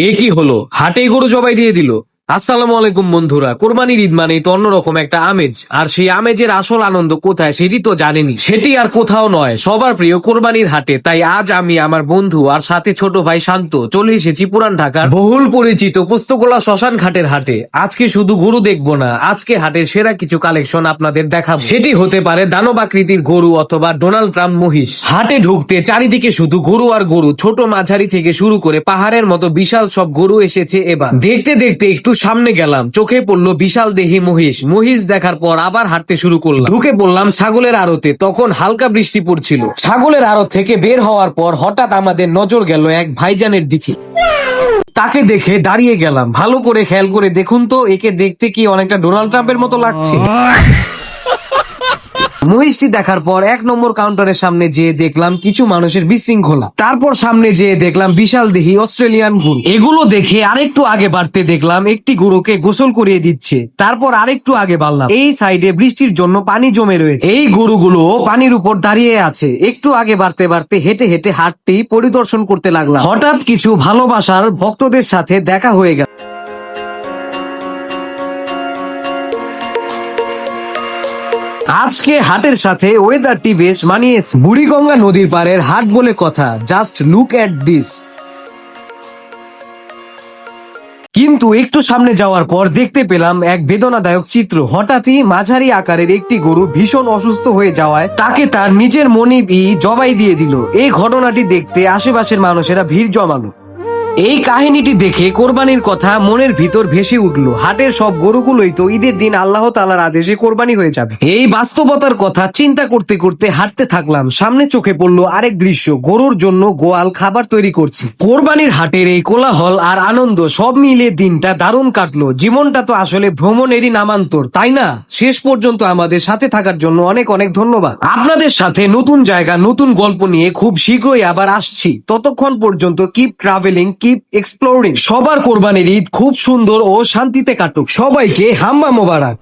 এ কি হলো, হাটে গরু জবাই দিয়ে দিল। আসসালামু আলাইকুম বন্ধুরা, কোরবানির ঈদ মানেই তো অন্যরকম একটা আমেজ, আর সেই আমেজের আসল আনন্দ কোথায় সেটি তো জানেনি, সেটি আর কোথাও নয়, সবার প্রিয় কোরবানির হাটে। তাই আজ আমি, আমার বন্ধু আর সাথে ছোট ভাই শান্ত চলে এসেছি পুরান ঢাকার বহুল পরিচিত পোস্তগোলা শ্মশান ঘাটের হাটে। আজকে শুধু গরু দেখবো না, আজকে হাটের সেরা কিছু কালেকশন আপনাদের দেখাবো। সেটি হতে পারে দানব আকৃতির গরু অথবা ডোনাল্ড ট্রাম্প মহিষ। হাটে ঢুকতে চারিদিকে শুধু গরু আর গরু, ছোট মাঝারি থেকে শুরু করে পাহাড়ের মতো বিশাল সব গরু এসেছে এবার। দেখতে দেখতে একটু সামনে গেলাম, চোখে পড়লো বিশাল দেহি মহিষ। মহিষ দেখার পর আবার হাঁটতে শুরু করলাম। ঢুকে পড়লাম ছাগলের আড়তে, তখন হালকা বৃষ্টি পড়ছিল। ছাগলের আড়ত থেকে বের হওয়ার পর হঠাৎ আমাদের নজর গেল এক ভাইজানের দিকে। তাকে দেখে দাঁড়িয়ে গেলাম। ভালো করে খেয়াল করে দেখুন তো, একে দেখতে কি অনেকটা ডোনাল্ড ট্রাম্পের মতো লাগছে? মহিষটি দেখার পর 1 নম্বর কাউন্টারের সামনে যেয়ে দেখলাম কিছু মানুষের বিশৃঙ্খলা। তারপর সামনে যেয়ে দেখলাম বিশাল দেহি অস্ট্রেলিয়ান গরু। এগুলো দেখে আরেকটু আগে বাড়তে দেখলাম একটি গরুকে গোসল করিয়ে দিচ্ছে। তারপর আরেকটু আগে বাড়লাম, এই সাইডে বৃষ্টির জন্য পানি জমে রয়েছে। এই গরুগুলো পানির উপর দাঁড়িয়ে আছে। একটু আগে বাড়তে বাড়তে হেঁটে হেঁটে হাটটি পরিদর্শন করতে লাগলাম। হঠাৎ কিছু ভালোবাসার ভক্তদের সাথে দেখা হয়ে গেল। আজকে হাটের সাথে ওয়েদারটি বেশ মানিয়েছে। বুড়িগঙ্গা নদীর পাড়ের হাট বলে কথা, জাস্ট লুক এট দিস। কিন্তু একটু সামনে যাওয়ার পর দেখতে পেলাম এক বেদনাদায়ক চিত্র। হঠাৎই মাঝারি আকারের একটি গরু ভীষণ অসুস্থ হয়ে যাওয়ায় তাকে তার নিজের মনিবই জবাই দিয়ে দিল। এই ঘটনাটি দেখতে আশেপাশের মানুষেরা ভিড় জমালো। এই কাহিনীটি দেখে কোরবানির কথা মনের ভিতর ভেসে উঠলো। হাটের সব গরুগুলোই তো ঈদের দিন আল্লাহ তাআলার আদেশে কোরবানি হয়ে যাবে। এই বাস্তবতার কথা চিন্তা করতে করতে হাঁটতে থাকলাম। সামনে চোখে পড়লো আরেক দৃশ্য, গরুর জন্য গোয়াল খাবার তৈরি করছে। কোরবানির হাটের এই কোলাহল আর আনন্দ সব মিলিয়ে দিনটা দারুণ কাটলো। জীবনটা তো আসলে ভ্রমণেরই নামান্তর, তাই না? শেষ পর্যন্ত আমাদের সাথে থাকার জন্য অনেক অনেক ধন্যবাদ। আপনাদের সাথে নতুন জায়গা, নতুন গল্প নিয়ে খুব শীঘ্রই আবার আসছি। ততক্ষণ পর্যন্ত কিপ ট্রাভেলিং, কিপ এক্সপ্লোরিং। সবার কোরবানির ঈদ খুব সুন্দর ও শান্তিতে কাটুক। সবাইকে হাম্মা মোবারক।